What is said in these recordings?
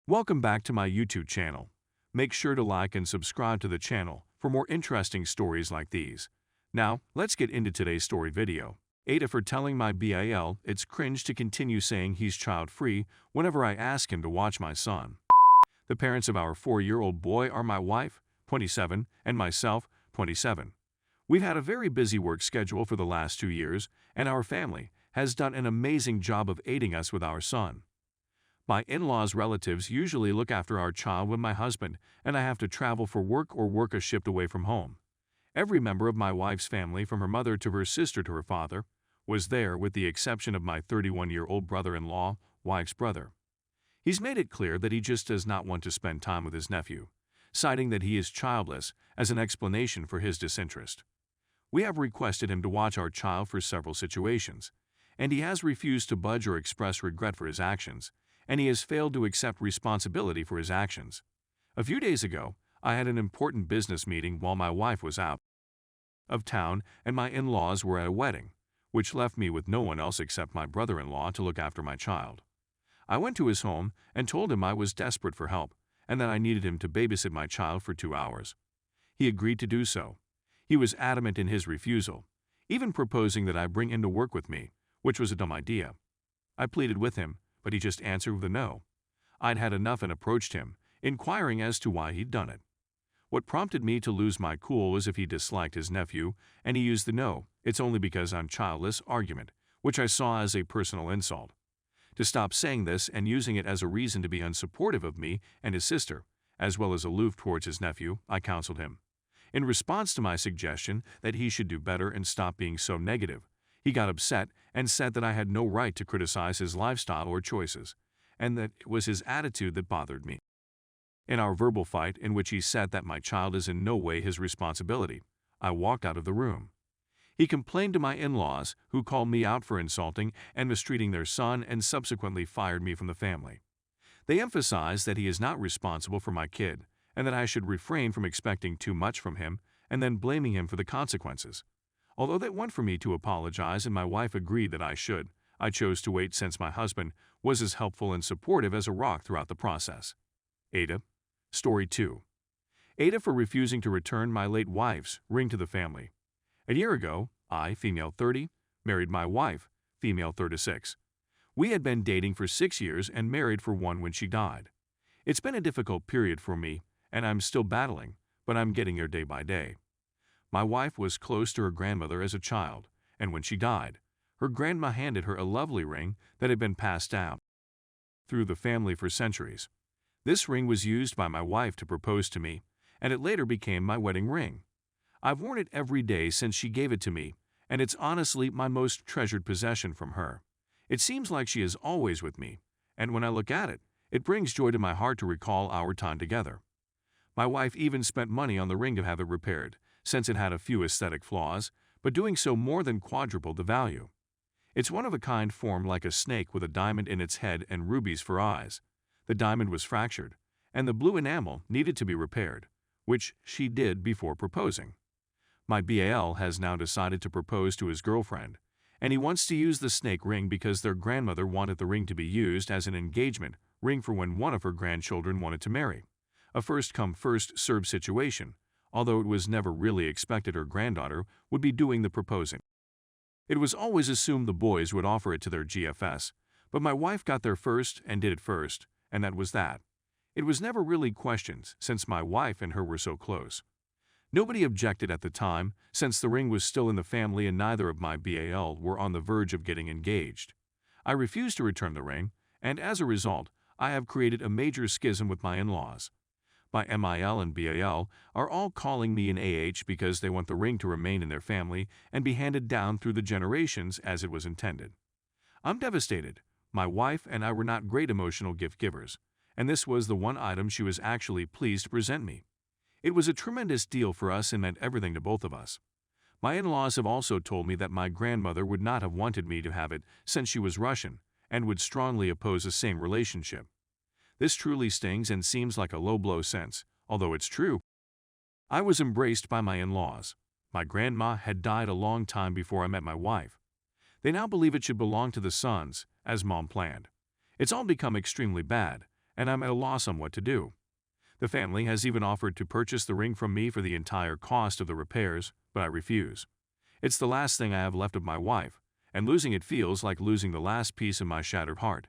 Welcome back to my YouTube channel. Make sure to like and subscribe to the channel for more interesting stories like these. Now, let's get into today's story video. AITA for telling my BIL it's cringe to continue saying he's child-free whenever I ask him to watch my son. The parents of our 4-year-old boy are my wife, 27, and myself, 27. We've had a very busy work schedule for the last 2 years, and our family has done an amazing job of aiding us with our son. My in-laws' relatives usually look after our child when my husband and I have to travel for work or work a shift away from home. Every member of my wife's family, from her mother to her sister to her father, was there with the exception of my 31-year-old brother-in-law, wife's brother. He's made it clear that he just does not want to spend time with his nephew, citing that he is childless as an explanation for his disinterest. We have requested him to watch our child for several situations, and he has refused to budge or express regret for his actions, and he has failed to accept responsibility for his actions. A few days ago, I had an important business meeting while my wife was out of town and my in-laws were at a wedding, which left me with no one else except my brother-in-law to look after my child. I went to his home and told him I was desperate for help and that I needed him to babysit my child for 2 hours. He agreed to do so. He was adamant in his refusal, even proposing that I bring him to work with me, which was a dumb idea. I pleaded with him, but he just answered with a no. I'd had enough and approached him, inquiring as to why he'd done it. What prompted me to lose my cool was if he disliked his nephew, and he used the no, "it's only because I'm childless" argument, which I saw as a personal insult. To stop saying this and using it as a reason to be unsupportive of me and his sister, as well as aloof towards his nephew, I counseled him. In response to my suggestion that he should do better and stop being so negative, he got upset and said that I had no right to criticize his lifestyle or choices, and that it was his attitude that bothered me. In our verbal fight, in which he said that my child is in no way his responsibility, I walked out of the room. He complained to my in-laws, who called me out for insulting and mistreating their son and subsequently fired me from the family. They emphasized that he is not responsible for my kid and that I should refrain from expecting too much from him and then blaming him for the consequences. Although they want for me to apologize and my wife agreed that I should, I chose to wait since my husband was as helpful and supportive as a rock throughout the process. AITA. Story 2. AITA for refusing to return my late wife's ring to the family. A year ago, I, female 30, married my wife, female 36. We had been dating for 6 years and married for 1 when she died. It's been a difficult period for me, and I'm still battling, but I'm getting there day by day. My wife was close to her grandmother as a child, and when she died, her grandma handed her a lovely ring that had been passed down through the family for centuries. This ring was used by my wife to propose to me, and it later became my wedding ring. I've worn it every day since she gave it to me, and it's honestly my most treasured possession from her. It seems like she is always with me, and when I look at it, it brings joy to my heart to recall our time together. My wife even spent money on the ring to have it repaired, since it had a few aesthetic flaws, but doing so more than quadrupled the value. It's one of a kind formed like a snake with a diamond in its head and rubies for eyes. The diamond was fractured, and the blue enamel needed to be repaired, which she did before proposing. My BAL has now decided to propose to his girlfriend, and he wants to use the snake ring because their grandmother wanted the ring to be used as an engagement ring for when one of her grandchildren wanted to marry. A first-come, first-served situation, although it was never really expected her granddaughter would be doing the proposing. It was always assumed the boys would offer it to their GFS, but my wife got there first and did it first, and that was that. It was never really questioned since my wife and her were so close. Nobody objected at the time since the ring was still in the family and neither of my BAL were on the verge of getting engaged. I refused to return the ring, and as a result, I have created a major schism with my in-laws. My MIL and BAL are all calling me an AH because they want the ring to remain in their family and be handed down through the generations as it was intended. I'm devastated. My wife and I were not great emotional gift givers, and this was the one item she was actually pleased to present me. It was a tremendous deal for us and meant everything to both of us. My in-laws have also told me that my grandmother would not have wanted me to have it since she was Russian and would strongly oppose the same relationship. This truly stings and seems like a low blow since, although it's true, I was embraced by my in-laws. My grandma had died a long time before I met my wife. They now believe it should belong to the sons, as Mom planned. It's all become extremely bad, and I'm at a loss on what to do. The family has even offered to purchase the ring from me for the entire cost of the repairs, but I refuse. It's the last thing I have left of my wife, and losing it feels like losing the last piece of my shattered heart.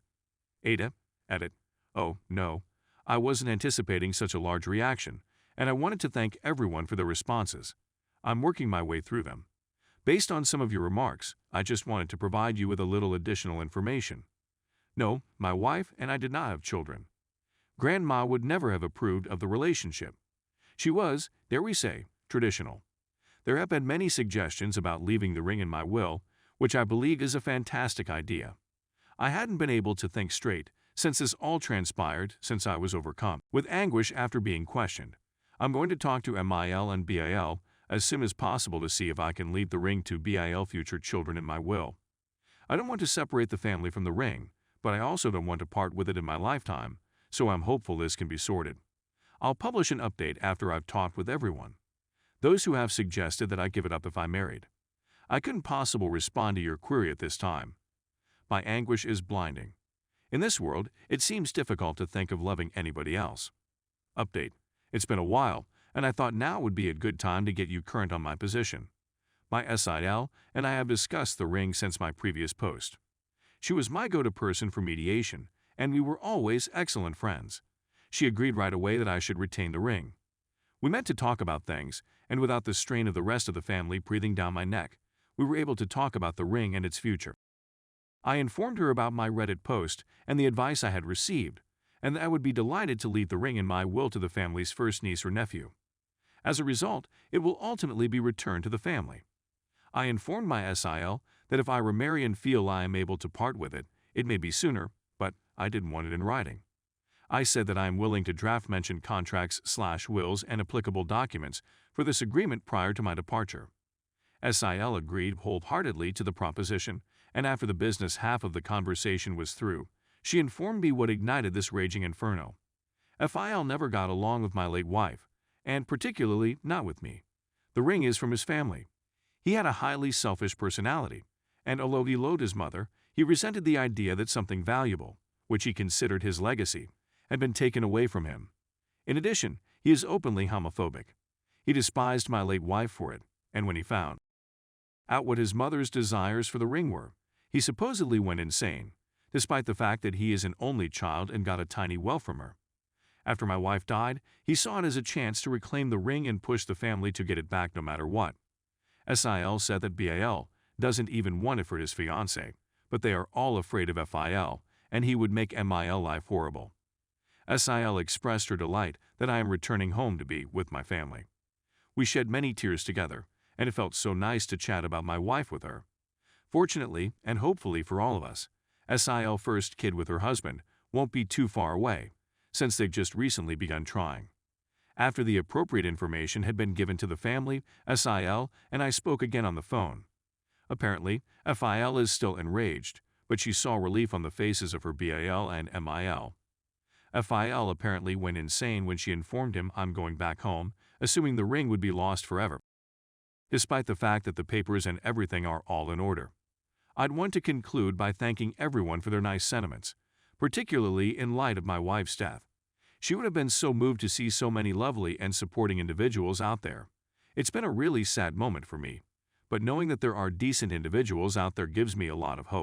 Ada, edit. Oh, no. I wasn't anticipating such a large reaction, and I wanted to thank everyone for their responses. I'm working my way through them. Based on some of your remarks, I just wanted to provide you with a little additional information. No, my wife and I did not have children. Grandma would never have approved of the relationship. She was, dare we say, traditional. There have been many suggestions about leaving the ring in my will, which I believe is a fantastic idea. I hadn't been able to think straight since this all transpired since I was overcome with anguish after being questioned. I'm going to talk to MIL and BIL as soon as possible to see if I can leave the ring to BIL future children in my will. I don't want to separate the family from the ring, but I also don't want to part with it in my lifetime, so I'm hopeful this can be sorted. I'll publish an update after I've talked with everyone. Those who have suggested that I give it up if I'm married. I couldn't possibly respond to your query at this time. My anguish is blinding. In this world, it seems difficult to think of loving anybody else. Update. It's been a while, and I thought now would be a good time to get you current on my position. My SIL and I have discussed the ring since my previous post. She was my go-to person for mediation, and we were always excellent friends. She agreed right away that I should retain the ring. We met to talk about things, and without the strain of the rest of the family breathing down my neck, we were able to talk about the ring and its future. I informed her about my Reddit post and the advice I had received, and that I would be delighted to leave the ring in my will to the family's first niece or nephew. As a result, it will ultimately be returned to the family. I informed my SIL that if I remarry and feel I am able to part with it, it may be sooner, but I didn't want it in writing. I said that I am willing to draft mentioned contracts/wills and applicable documents for this agreement prior to my departure. SIL agreed wholeheartedly to the proposition, and after the business half of the conversation was through, she informed me what ignited this raging inferno. FIL never got along with my late wife, and particularly not with me. The ring is from his family. He had a highly selfish personality, and although he loathed his mother, he resented the idea that something valuable, which he considered his legacy, had been taken away from him. In addition, he is openly homophobic. He despised my late wife for it, and when he found out what his mother's desires for the ring were, he supposedly went insane, despite the fact that he is an only child and got a tiny wealth from her. After my wife died, he saw it as a chance to reclaim the ring and push the family to get it back no matter what. SIL said that BIL doesn't even want it for his fiancée, but they are all afraid of FIL, and he would make MIL life horrible. SIL expressed her delight that I am returning home to be with my family. We shed many tears together, and it felt so nice to chat about my wife with her. Fortunately, and hopefully for all of us, SIL's first kid with her husband won't be too far away, since they've just recently begun trying. After the appropriate information had been given to the family, SIL and I spoke again on the phone. Apparently, FIL is still enraged, but she saw relief on the faces of her BIL and MIL. FIL apparently went insane when she informed him I'm going back home, assuming the ring would be lost forever, despite the fact that the papers and everything are all in order. I'd want to conclude by thanking everyone for their nice sentiments, particularly in light of my wife's death. She would have been so moved to see so many lovely and supporting individuals out there. It's been a really sad moment for me, but knowing that there are decent individuals out there gives me a lot of hope.